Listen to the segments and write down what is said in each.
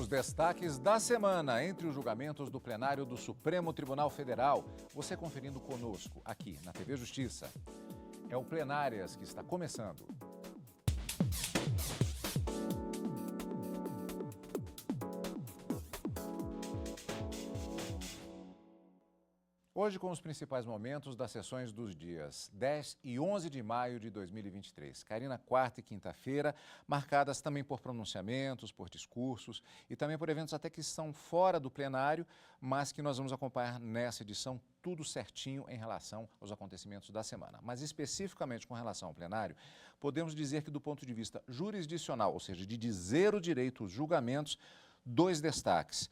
Os destaques da semana entre os julgamentos do plenário do Supremo Tribunal Federal. Você conferindo conosco aqui na TV Justiça. É o Plenárias que está começando. Hoje com os principais momentos das sessões dos dias 10 e 11 de maio de 2023. Karina, quarta e quinta-feira, marcadas também por pronunciamentos, por discursos e também por eventos até que são fora do plenário, mas que nós vamos acompanhar nessa edição tudo certinho em relação aos acontecimentos da semana. Mas especificamente com relação ao plenário, podemos dizer que do ponto de vista jurisdicional, ou seja, de dizer o direito aos julgamentos, dois destaques.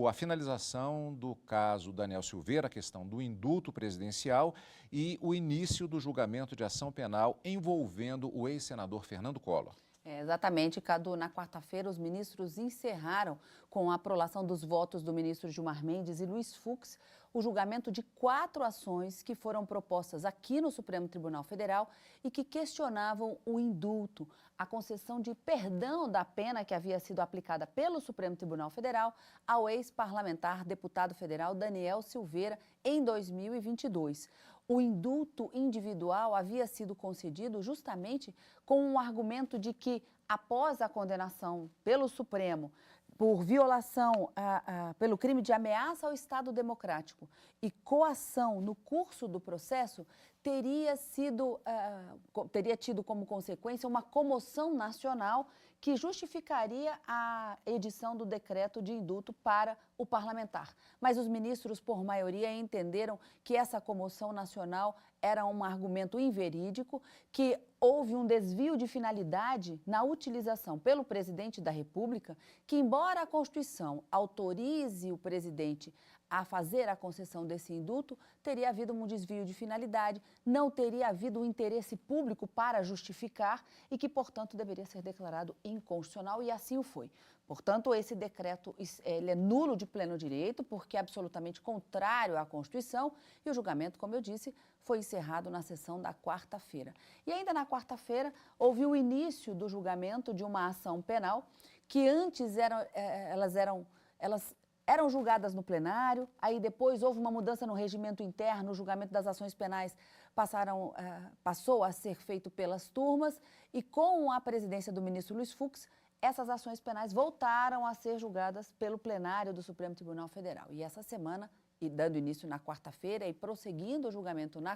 A finalização do caso Daniel Silveira, a questão do indulto presidencial e o início do julgamento de ação penal envolvendo o ex-senador Fernando Collor. Exatamente, Cadu. Na quarta-feira, os ministros encerraram, com a aprovação dos votos do ministro Gilmar Mendes e Luiz Fux, o julgamento de 4 ações que foram propostas aqui no Supremo Tribunal Federal e que questionavam o indulto, a concessão de perdão da pena que havia sido aplicada pelo Supremo Tribunal Federal ao ex-parlamentar deputado federal Daniel Silveira em 2022. O indulto individual havia sido concedido justamente com um argumento de que, após a condenação pelo Supremo por violação, pelo crime de ameaça ao Estado Democrático e coação no curso do processo, teria tido como consequência uma comoção nacional que justificaria a edição do decreto de indulto para o parlamentar. Mas os ministros, por maioria, entenderam que essa comoção nacional era um argumento inverídico, que houve um desvio de finalidade na utilização pelo presidente da República, que, embora a Constituição autorize o presidente a fazer a concessão desse indulto, teria havido um desvio de finalidade, não teria havido um interesse público para justificar e que, portanto, deveria ser declarado inconstitucional, e assim o foi. Portanto, esse decreto ele é nulo de pleno direito, porque é absolutamente contrário à Constituição, e o julgamento, como eu disse, foi encerrado na sessão da quarta-feira. E ainda na quarta-feira, houve o início do julgamento de uma ação penal que antes eram julgadas no plenário, aí depois houve uma mudança no regimento interno, o julgamento das ações penais passou a ser feito pelas turmas, e com a presidência do ministro Luiz Fux, essas ações penais voltaram a ser julgadas pelo plenário do Supremo Tribunal Federal. E essa semana, e dando início na quarta-feira e prosseguindo o julgamento na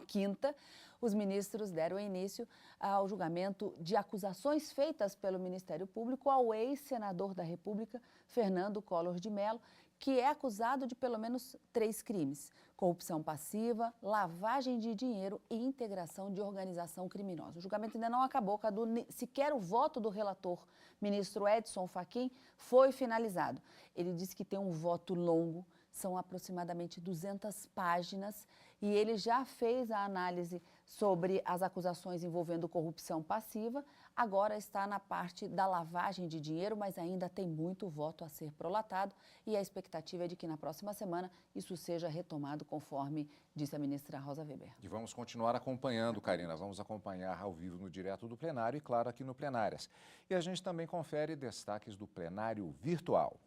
quinta, os ministros deram início ao julgamento de acusações feitas pelo Ministério Público ao ex-senador da República, Fernando Collor de Mello, que é acusado de pelo menos 3 crimes: corrupção passiva, lavagem de dinheiro e integração de organização criminosa. O julgamento ainda não acabou, Cadu. Sequer o voto do relator, ministro Edson Fachin, foi finalizado. Ele disse que tem um voto longo, são aproximadamente 200 páginas, e ele já fez a análise sobre as acusações envolvendo corrupção passiva. Agora está na parte da lavagem de dinheiro, mas ainda tem muito voto a ser prolatado, e a expectativa é de que na próxima semana isso seja retomado, conforme disse a ministra Rosa Weber. E vamos continuar acompanhando, Karina, vamos acompanhar ao vivo no Direto do Plenário e, claro, aqui no Plenárias. E a gente também confere destaques do plenário virtual.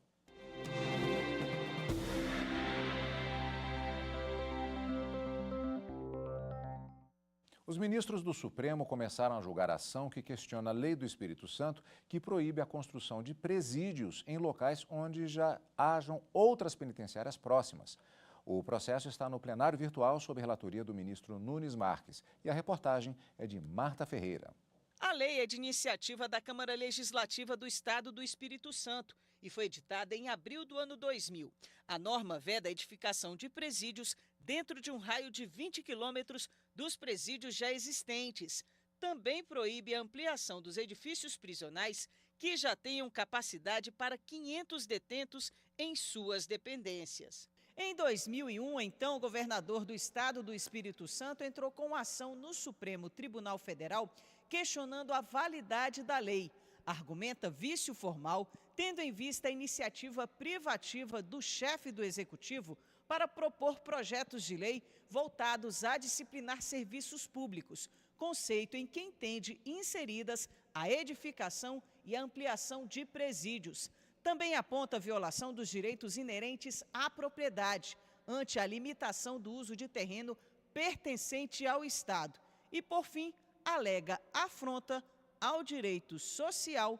Os ministros do Supremo começaram a julgar a ação que questiona a Lei do Espírito Santo, que proíbe a construção de presídios em locais onde já hajam outras penitenciárias próximas. O processo está no plenário virtual sob relatoria do ministro Nunes Marques. E a reportagem é de Marta Ferreira. A lei é de iniciativa da Câmara Legislativa do Estado do Espírito Santo e foi editada em abril do ano 2000. A norma veda a edificação de presídios dentro de um raio de 20 quilômetros dos presídios já existentes. Também proíbe a ampliação dos edifícios prisionais que já tenham capacidade para 500 detentos em suas dependências. Em 2001, então, o governador do Estado do Espírito Santo entrou com ação no Supremo Tribunal Federal questionando a validade da lei. Argumenta vício formal, tendo em vista a iniciativa privativa do chefe do Executivo para propor projetos de lei voltados a disciplinar serviços públicos, conceito em que entende inseridas a edificação e a ampliação de presídios. Também aponta a violação dos direitos inerentes à propriedade, ante a limitação do uso de terreno pertencente ao Estado. E, por fim, alega afronta ao direito social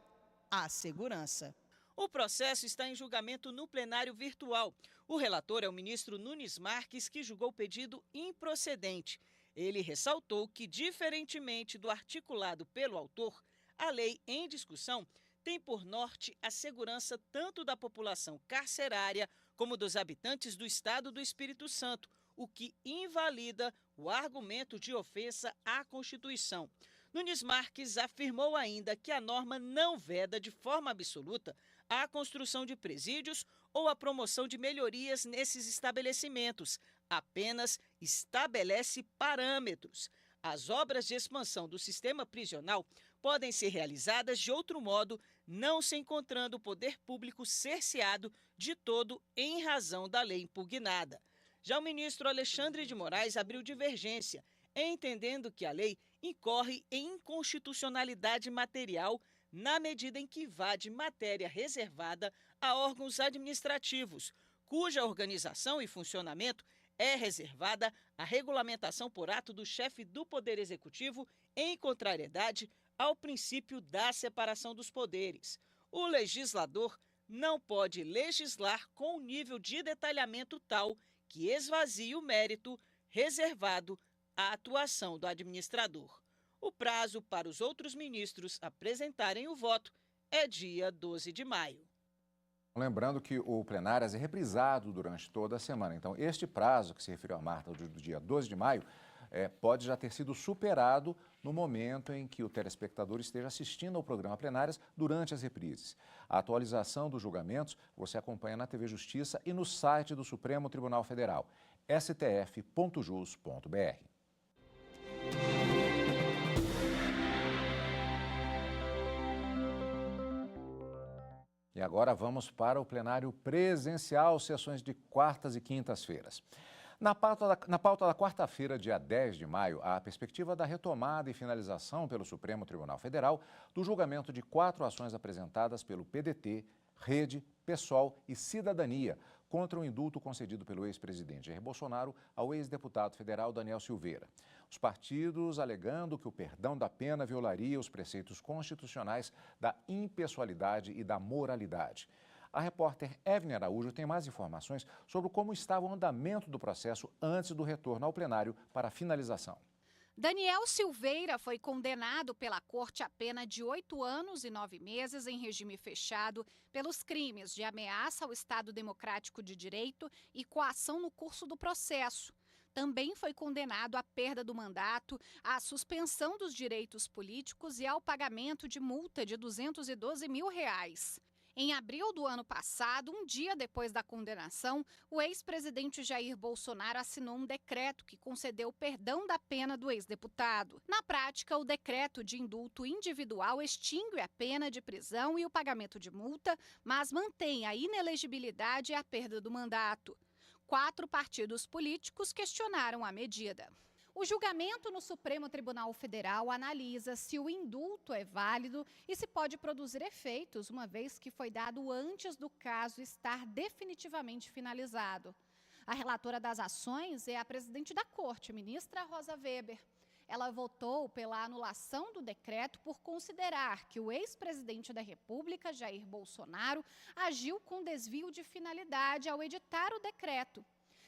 à segurança. O processo está em julgamento no plenário virtual. O relator é o ministro Nunes Marques, que julgou o pedido improcedente. Ele ressaltou que, diferentemente do articulado pelo autor, a lei em discussão tem por norte a segurança tanto da população carcerária como dos habitantes do Estado do Espírito Santo, o que invalida o argumento de ofensa à Constituição. Nunes Marques afirmou ainda que a norma não veda de forma absoluta a construção de presídios ou a promoção de melhorias nesses estabelecimentos, apenas estabelece parâmetros. As obras de expansão do sistema prisional podem ser realizadas de outro modo, não se encontrando o poder público cerceado de todo em razão da lei impugnada. Já o ministro Alexandre de Moraes abriu divergência, entendendo que a lei incorre em inconstitucionalidade material na medida em que invade matéria reservada a órgãos administrativos, cuja organização e funcionamento é reservada à regulamentação por ato do chefe do Poder Executivo em contrariedade ao princípio da separação dos poderes. O legislador não pode legislar com um nível de detalhamento tal que esvazie o mérito reservado à atuação do administrador. O prazo para os outros ministros apresentarem o voto é dia 12 de maio. Lembrando que o plenário é reprisado durante toda a semana. Então, este prazo que se referiu a Marta, do dia 12 de maio, pode já ter sido superado no momento em que o telespectador esteja assistindo ao programa Plenárias durante as reprises. A atualização dos julgamentos você acompanha na TV Justiça e no site do Supremo Tribunal Federal, stf.jus.br. E agora vamos para o plenário presencial, sessões de quartas e quintas-feiras. Na pauta da quarta-feira, dia 10 de maio, há a perspectiva da retomada e finalização pelo Supremo Tribunal Federal do julgamento de 4 ações apresentadas pelo PDT, Rede, PSOL e Cidadania contra o indulto concedido pelo ex-presidente Jair Bolsonaro ao ex-deputado federal Daniel Silveira. Os partidos alegando que o perdão da pena violaria os preceitos constitucionais da impessoalidade e da moralidade. A repórter Evne Araújo tem mais informações sobre como estava o andamento do processo antes do retorno ao plenário para a finalização. Daniel Silveira foi condenado pela corte a pena de 8 anos e 9 meses em regime fechado pelos crimes de ameaça ao Estado Democrático de Direito e coação no curso do processo. Também foi condenado à perda do mandato, à suspensão dos direitos políticos e ao pagamento de multa de R$212 mil. Em abril do ano passado, um dia depois da condenação, o ex-presidente Jair Bolsonaro assinou um decreto que concedeu o perdão da pena do ex-deputado. Na prática, o decreto de indulto individual extingue a pena de prisão e o pagamento de multa, mas mantém a inelegibilidade e a perda do mandato. 4 partidos políticos questionaram a medida. O julgamento no Supremo Tribunal Federal analisa se o indulto é válido e se pode produzir efeitos, uma vez que foi dado antes do caso estar definitivamente finalizado. A relatora das ações é a presidente da Corte, ministra Rosa Weber. Ela votou pela anulação do decreto por considerar que o ex-presidente da República, Jair Bolsonaro, agiu com desvio de finalidade ao editar o decreto.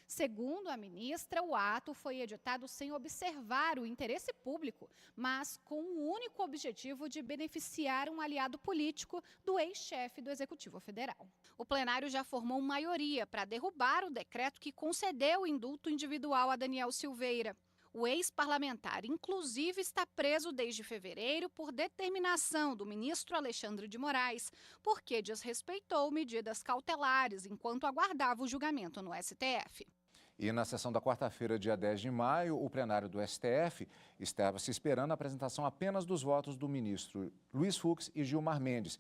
Segundo a ministra, o ato foi editado sem observar o interesse público, mas com o único objetivo de beneficiar um aliado político do ex-chefe do Executivo Federal. O plenário já formou maioria para derrubar o decreto que concedeu o indulto individual a Daniel Silveira. O ex-parlamentar, inclusive, está preso desde fevereiro por determinação do ministro Alexandre de Moraes, porque desrespeitou medidas cautelares enquanto aguardava o julgamento no STF. E na sessão da quarta-feira, dia 10 de maio, o plenário do STF estava se esperando a apresentação apenas dos votos do ministro Luiz Fux e Gilmar Mendes.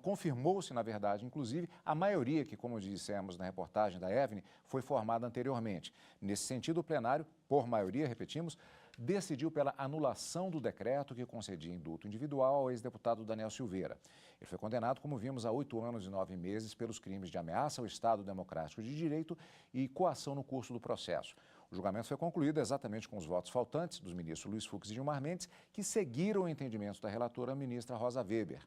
Confirmou-se, na verdade, inclusive, a maioria que, como dissemos na reportagem da Evne, foi formada anteriormente. Nesse sentido, o plenário, por maioria, repetimos, decidiu pela anulação do decreto que concedia indulto individual ao ex-deputado Daniel Silveira. Ele foi condenado, como vimos, a 8 anos e 9 meses pelos crimes de ameaça ao Estado Democrático de Direito e coação no curso do processo. O julgamento foi concluído exatamente com os votos faltantes dos ministros Luiz Fux e Gilmar Mendes, que seguiram o entendimento da relatora, a ministra Rosa Weber.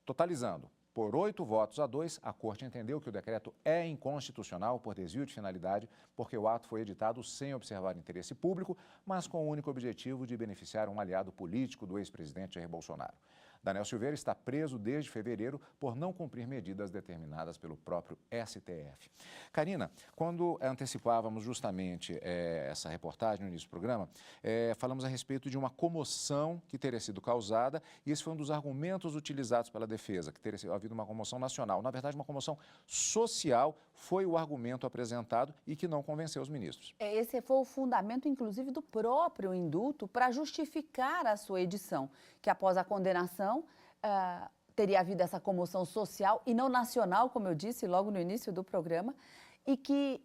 Totalizando, por 8 votos a 2, a Corte entendeu que o decreto é inconstitucional por desvio de finalidade, porque o ato foi editado sem observar interesse público, mas com o único objetivo de beneficiar um aliado político do ex-presidente Jair Bolsonaro. Daniel Silveira está preso desde fevereiro por não cumprir medidas determinadas pelo próprio STF. Karina, quando antecipávamos justamente essa reportagem no início do programa, falamos a respeito de uma comoção que teria sido causada, e esse foi um dos argumentos utilizados pela defesa, que teria havido uma comoção nacional. Na verdade, uma comoção social foi o argumento apresentado e que não convenceu os ministros. Esse foi o fundamento, inclusive, do próprio indulto para justificar a sua edição, que após a condenação teria havido essa comoção social e não nacional, como eu disse logo no início do programa, e que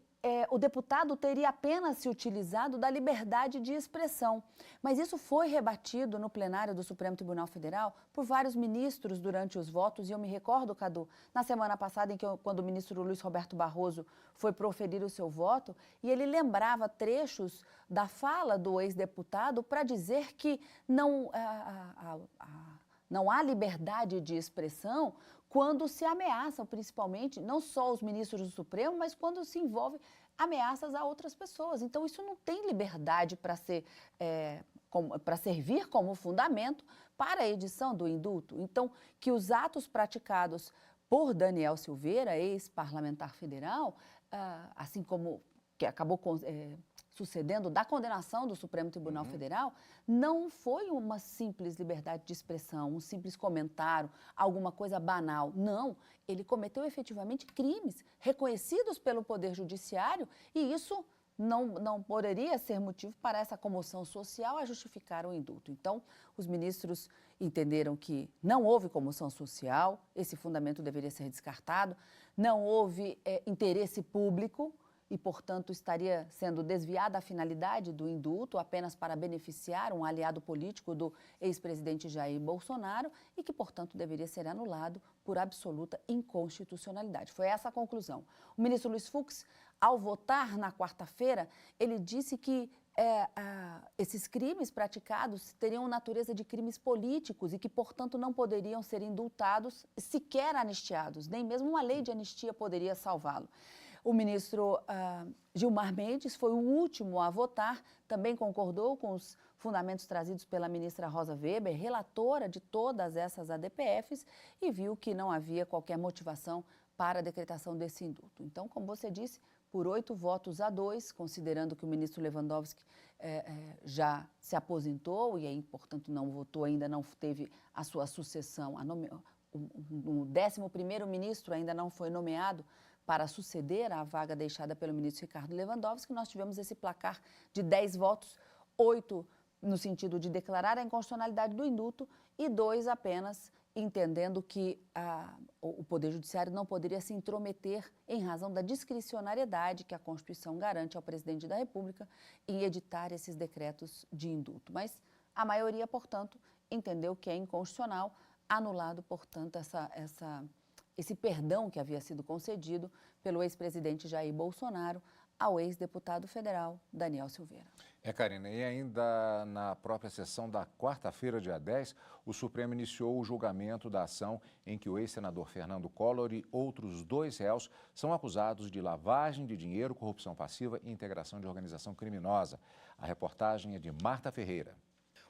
o deputado teria apenas se utilizado da liberdade de expressão. Mas isso foi rebatido no plenário do Supremo Tribunal Federal por vários ministros durante os votos, e eu me recordo, Cadu, na semana passada, quando o ministro Luiz Roberto Barroso foi proferir o seu voto, e ele lembrava trechos da fala do ex-deputado para dizer que não há liberdade de expressão quando se ameaçam, principalmente, não só os ministros do Supremo, mas quando se envolve ameaças a outras pessoas. Então, isso não tem liberdade para servir como fundamento para a edição do indulto. Então, que os atos praticados por Daniel Silveira, ex-parlamentar federal, assim como que acabou sucedendo da condenação do Supremo Tribunal Federal, não foi uma simples liberdade de expressão, um simples comentário, alguma coisa banal. Não, ele cometeu efetivamente crimes reconhecidos pelo Poder Judiciário, e isso não poderia ser motivo para essa comoção social a justificar o indulto. Então, os ministros entenderam que não houve comoção social, esse fundamento deveria ser descartado, não houve interesse público, e, portanto, estaria sendo desviada a finalidade do indulto apenas para beneficiar um aliado político do ex-presidente Jair Bolsonaro e que, portanto, deveria ser anulado por absoluta inconstitucionalidade. Foi essa a conclusão. O ministro Luiz Fux, ao votar na quarta-feira, ele disse que esses crimes praticados teriam natureza de crimes políticos e que, portanto, não poderiam ser indultados, sequer anistiados, nem mesmo uma lei de anistia poderia salvá-lo. O ministro Gilmar Mendes foi o último a votar, também concordou com os fundamentos trazidos pela ministra Rosa Weber, relatora de todas essas ADPFs, e viu que não havia qualquer motivação para a decretação desse indulto. Então, como você disse, por 8 votos a 2, considerando que o ministro Lewandowski já se aposentou e aí, portanto, não votou, ainda não teve a sua sucessão, o 11º ministro ainda não foi nomeado para suceder à vaga deixada pelo ministro Ricardo Lewandowski, nós tivemos esse placar de 10 votos, 8 no sentido de declarar a inconstitucionalidade do indulto e 2 apenas entendendo que o Poder Judiciário não poderia se intrometer em razão da discricionariedade que a Constituição garante ao presidente da República em editar esses decretos de indulto. Mas a maioria, portanto, entendeu que é inconstitucional, anulado, portanto, esse perdão que havia sido concedido pelo ex-presidente Jair Bolsonaro ao ex-deputado federal Daniel Silveira. Karina, e ainda na própria sessão da quarta-feira, dia 10, o Supremo iniciou o julgamento da ação em que o ex-senador Fernando Collor e outros 2 réus são acusados de lavagem de dinheiro, corrupção passiva e integração de organização criminosa. A reportagem é de Marta Ferreira.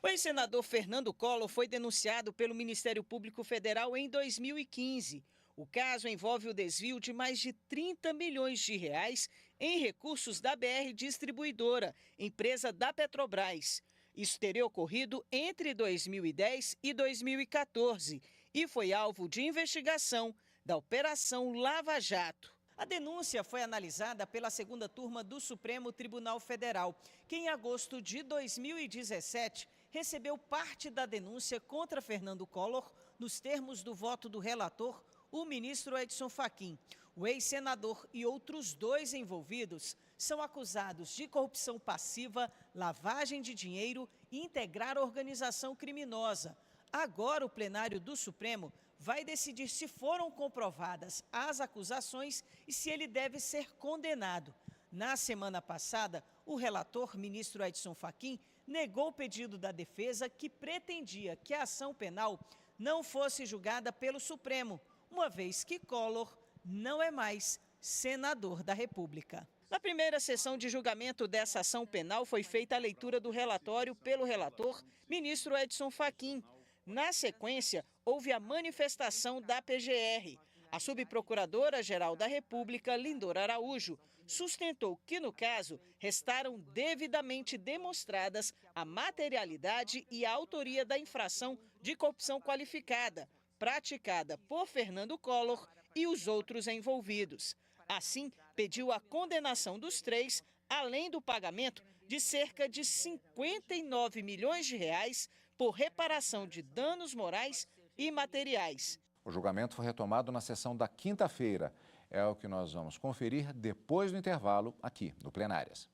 O ex-senador Fernando Collor foi denunciado pelo Ministério Público Federal em 2015. O caso envolve o desvio de mais de 30 milhões de reais em recursos da BR Distribuidora, empresa da Petrobras. Isso teria ocorrido entre 2010 e 2014 e foi alvo de investigação da Operação Lava Jato. A denúncia foi analisada pela 2ª turma do Supremo Tribunal Federal, que em agosto de 2017 recebeu parte da denúncia contra Fernando Collor nos termos do voto do relator, o ministro Edson Fachin. O ex-senador e outros 2 envolvidos são acusados de corrupção passiva, lavagem de dinheiro e integrar organização criminosa. Agora, o plenário do Supremo vai decidir se foram comprovadas as acusações e se ele deve ser condenado. Na semana passada, o relator, ministro Edson Fachin, negou o pedido da defesa que pretendia que a ação penal não fosse julgada pelo Supremo, uma vez que Collor não é mais senador da República. Na primeira sessão de julgamento dessa ação penal foi feita a leitura do relatório pelo relator, ministro Edson Fachin. Na sequência, houve a manifestação da PGR. A subprocuradora-geral da República, Lindor Araújo, sustentou que, no caso, restaram devidamente demonstradas a materialidade e a autoria da infração de corrupção qualificada, praticada por Fernando Collor e os outros envolvidos. Assim, pediu a condenação dos três, além do pagamento de cerca de 59 milhões de reais por reparação de danos morais e materiais. O julgamento foi retomado na sessão da quinta-feira. É o que nós vamos conferir depois do intervalo aqui no Plenárias.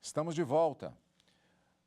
Estamos de volta.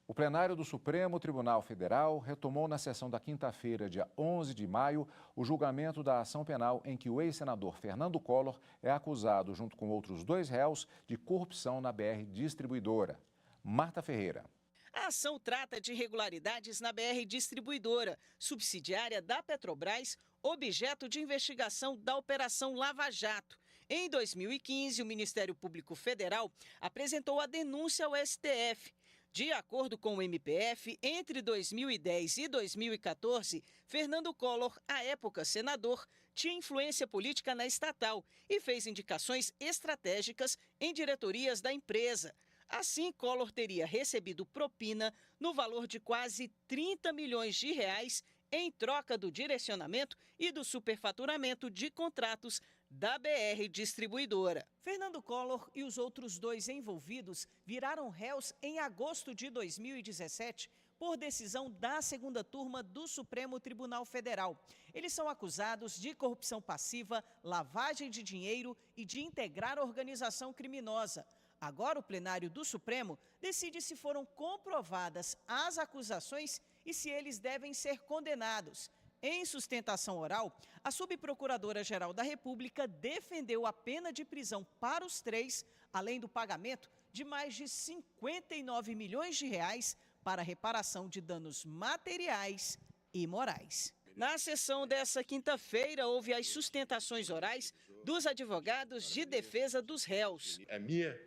O plenário do Supremo Tribunal Federal retomou na sessão da quinta-feira, dia 11 de maio, o julgamento da ação penal em que o ex-senador Fernando Collor é acusado, junto com outros 2 réus, de corrupção na BR Distribuidora. Marta Ferreira. A ação trata de irregularidades na BR Distribuidora, subsidiária da Petrobras, objeto de investigação da Operação Lava Jato. Em 2015, o Ministério Público Federal apresentou a denúncia ao STF. De acordo com o MPF, entre 2010 e 2014, Fernando Collor, à época senador, tinha influência política na estatal e fez indicações estratégicas em diretorias da empresa. Assim, Collor teria recebido propina no valor de quase 30 milhões de reais em troca do direcionamento e do superfaturamento de contratos da BR Distribuidora. Fernando Collor e os outros 2 envolvidos viraram réus em agosto de 2017 por decisão da segunda turma do Supremo Tribunal Federal. Eles são acusados de corrupção passiva, lavagem de dinheiro e de integrar organização criminosa. Agora, o plenário do Supremo decide se foram comprovadas as acusações e se eles devem ser condenados. Em sustentação oral, a subprocuradora-geral da República defendeu a pena de prisão para os 3, além do pagamento de mais de 59 milhões de reais para reparação de danos materiais e morais. Na sessão dessa quinta-feira, houve as sustentações orais dos advogados de defesa dos réus. A minha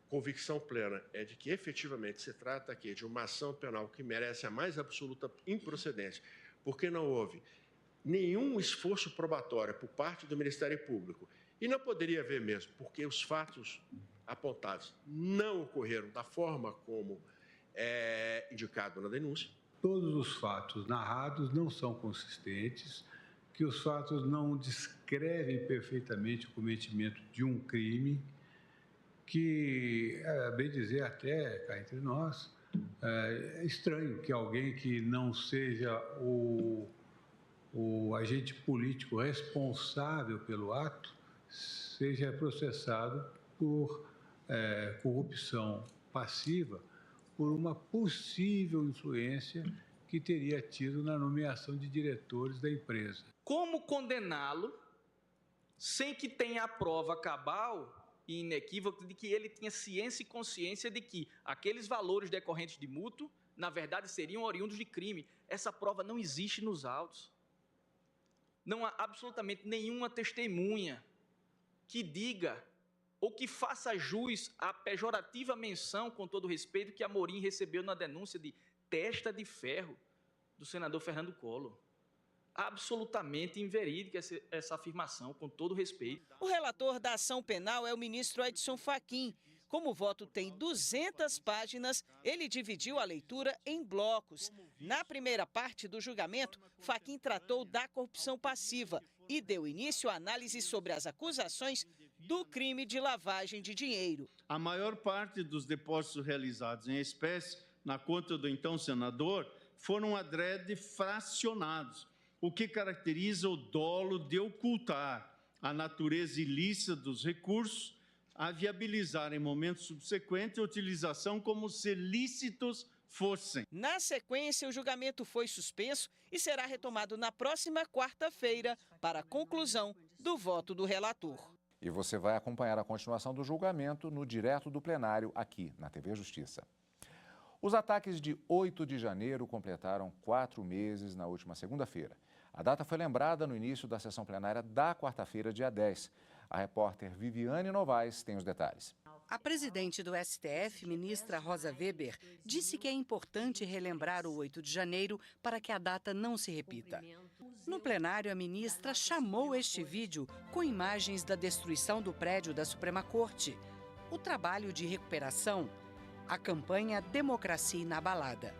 convicção plena é de que efetivamente se trata aqui de uma ação penal que merece a mais absoluta improcedência, porque não houve nenhum esforço probatório por parte do Ministério Público. E não poderia haver mesmo, porque os fatos apontados não ocorreram da forma como é indicado na denúncia. Todos os fatos narrados não são consistentes, que os fatos não descrevem perfeitamente o cometimento de um crime, que, bem dizer até cá entre nós, é estranho que alguém que não seja o agente político responsável pelo ato seja processado por corrupção passiva por uma possível influência que teria tido na nomeação de diretores da empresa. Como condená-lo sem que tenha a prova cabal e inequívoca de que ele tinha ciência e consciência de que aqueles valores decorrentes de mútuo, na verdade, seriam oriundos de crime? Essa prova não existe nos autos. Não há absolutamente nenhuma testemunha que diga ou que faça jus à pejorativa menção, com todo respeito, que Amorim recebeu na denúncia de testa de ferro do senador Fernando Collor. Absolutamente inverídica essa afirmação, com todo respeito. O relator da ação penal é o ministro Edson Fachin. Como o voto tem 200 páginas, ele dividiu a leitura em blocos. Na primeira parte do julgamento, Fachin tratou da corrupção passiva e deu início à análise sobre as acusações do crime de lavagem de dinheiro. A maior parte dos depósitos realizados em espécie na conta do então senador foram adrede fracionados, o que caracteriza o dolo de ocultar a natureza ilícita dos recursos, a viabilizar em momentos subsequentes a utilização como se lícitos fossem. Na sequência, o julgamento foi suspenso e será retomado na próxima quarta-feira para a conclusão do voto do relator. E você vai acompanhar a continuação do julgamento no Direto do Plenário aqui na TV Justiça. Os ataques de 8 de janeiro completaram 4 meses na última segunda-feira. A data foi lembrada no início da sessão plenária da quarta-feira, dia 10. A repórter Viviane Novaes tem os detalhes. A presidente do STF, ministra Rosa Weber, disse que é importante relembrar o 8 de janeiro para que a data não se repita. No plenário, a ministra chamou este vídeo com imagens da destruição do prédio da Suprema Corte, o trabalho de recuperação, a campanha Democracia Inabalada.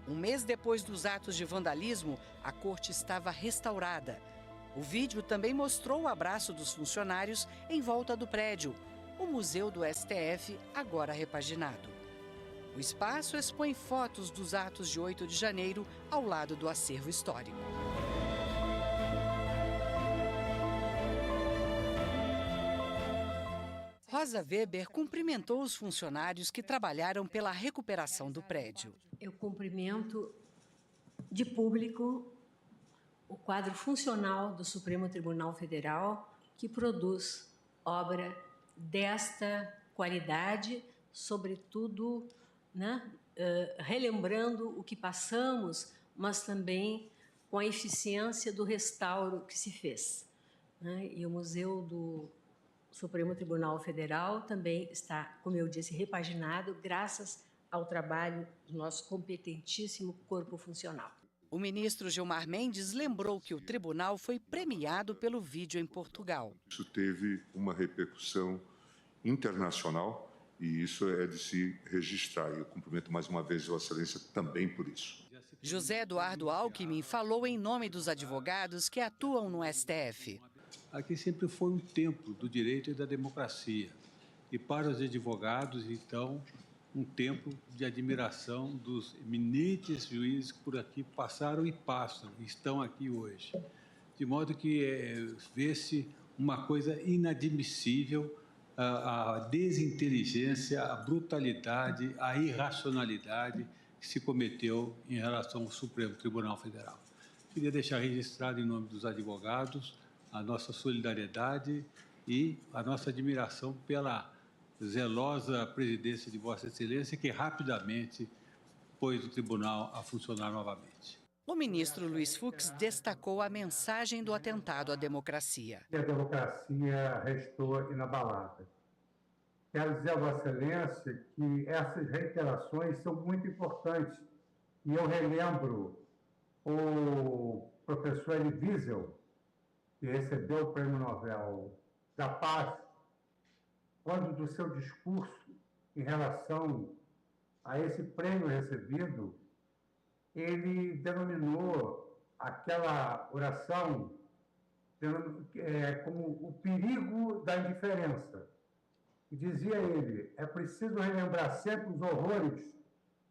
Um mês depois dos atos de vandalismo, a corte estava restaurada. O vídeo também mostrou o abraço dos funcionários em volta do prédio, o Museu do STF, agora repaginado. O espaço expõe fotos dos atos de 8 de janeiro ao lado do acervo histórico. Rosa Weber cumprimentou os funcionários que trabalharam pela recuperação do prédio. Eu cumprimento de público o quadro funcional do Supremo Tribunal Federal, que produz obra desta qualidade, sobretudo, relembrando o que passamos, mas também com a eficiência do restauro que se fez. E o Museu do Supremo Tribunal Federal também está, como eu disse, repaginado, graças ao trabalho do nosso competentíssimo corpo funcional. O ministro Gilmar Mendes lembrou que o tribunal foi premiado pelo vídeo em Portugal. Isso teve uma repercussão internacional e isso é de se registrar. Eu cumprimento mais uma vez Vossa Excelência também por isso. José Eduardo Alckmin falou em nome dos advogados que atuam no STF. Aqui sempre foi um templo do direito e da democracia. E para os advogados, então, um tempo de admiração dos eminentes juízes que por aqui passaram e passam, e estão aqui hoje. De modo que vê-se uma coisa inadmissível, a desinteligência, a brutalidade, a irracionalidade que se cometeu em relação ao Supremo Tribunal Federal. Queria deixar registrado em nome dos advogados a nossa solidariedade e a nossa admiração pela zelosa presidência de Vossa Excelência, que rapidamente pôs o tribunal a funcionar novamente. O ministro Luiz Fux destacou a mensagem do atentado à democracia. A democracia restou inabalada. Quero dizer a Vossa Excelência que essas reiterações são muito importantes. E eu relembro o professor Elie Wiesel, que recebeu o Prêmio Nobel da Paz, quando do seu discurso em relação a esse prêmio recebido, ele denominou aquela oração como o perigo da indiferença. E dizia ele, é preciso relembrar sempre os horrores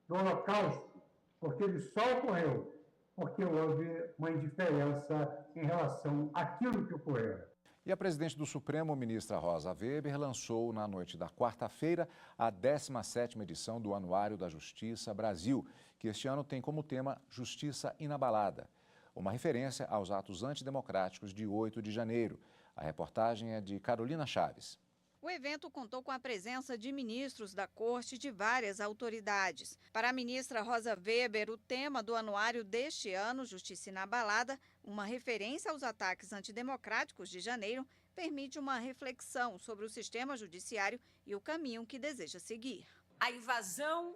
do Holocausto, porque ele só ocorreu porque houve uma indiferença em relação àquilo que ocorreu. E a presidente do Supremo, ministra Rosa Weber, lançou na noite da quarta-feira a 17ª edição do Anuário da Justiça Brasil, que este ano tem como tema Justiça Inabalada, uma referência aos atos antidemocráticos de 8 de janeiro. A reportagem é de Carolina Chaves. O evento contou com a presença de ministros da Corte e de várias autoridades. Para a ministra Rosa Weber, o tema do anuário deste ano, Justiça Inabalada, uma referência aos ataques antidemocráticos de janeiro, permite uma reflexão sobre o sistema judiciário e o caminho que deseja seguir. A invasão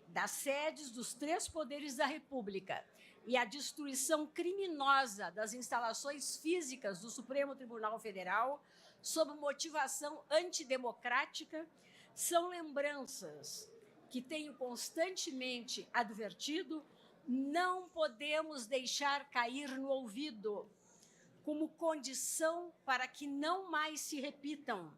das sedes dos 3 poderes da República e a destruição criminosa das instalações físicas do Supremo Tribunal Federal, sob motivação antidemocrática, são lembranças que tenho constantemente advertido, não podemos deixar cair no ouvido, como condição para que não mais se repitam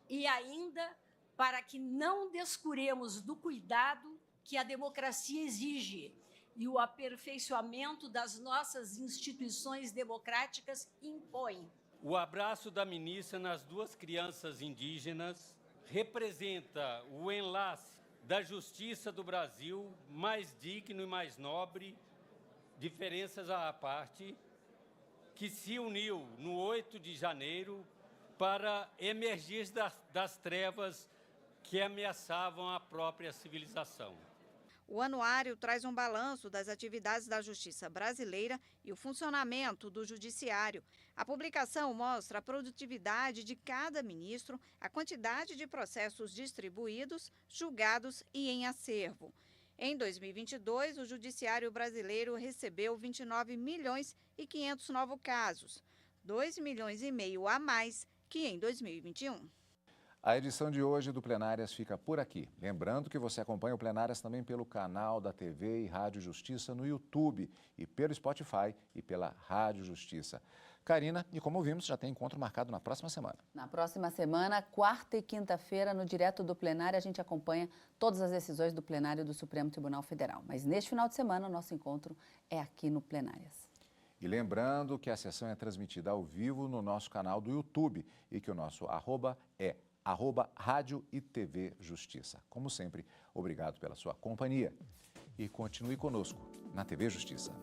e ainda para que não descuremos do cuidado que a democracia exige e o aperfeiçoamento das nossas instituições democráticas impõe. O abraço da ministra nas duas crianças indígenas representa o enlace da justiça do Brasil mais digno e mais nobre, diferenças à parte, que se uniu no 8 de janeiro para emergir das trevas que ameaçavam a própria civilização. O anuário traz um balanço das atividades da justiça brasileira e o funcionamento do judiciário. A publicação mostra a produtividade de cada ministro, a quantidade de processos distribuídos, julgados e em acervo. Em 2022, o judiciário brasileiro recebeu 29 milhões e 500 novos casos, 2,5 milhões a mais que em 2021. A edição de hoje do Plenárias fica por aqui. Lembrando que você acompanha o Plenárias também pelo canal da TV e Rádio Justiça no YouTube e pelo Spotify e pela Rádio Justiça. Karina, e como vimos, já tem encontro marcado na próxima semana. Na próxima semana, quarta e quinta-feira, no Direto do Plenário, a gente acompanha todas as decisões do plenário do Supremo Tribunal Federal. Mas neste final de semana, o nosso encontro é aqui no Plenárias. E lembrando que a sessão é transmitida ao vivo no nosso canal do YouTube e que o nosso @ é @Rádio e TV Justiça. Como sempre, obrigado pela sua companhia. E continue conosco na TV Justiça.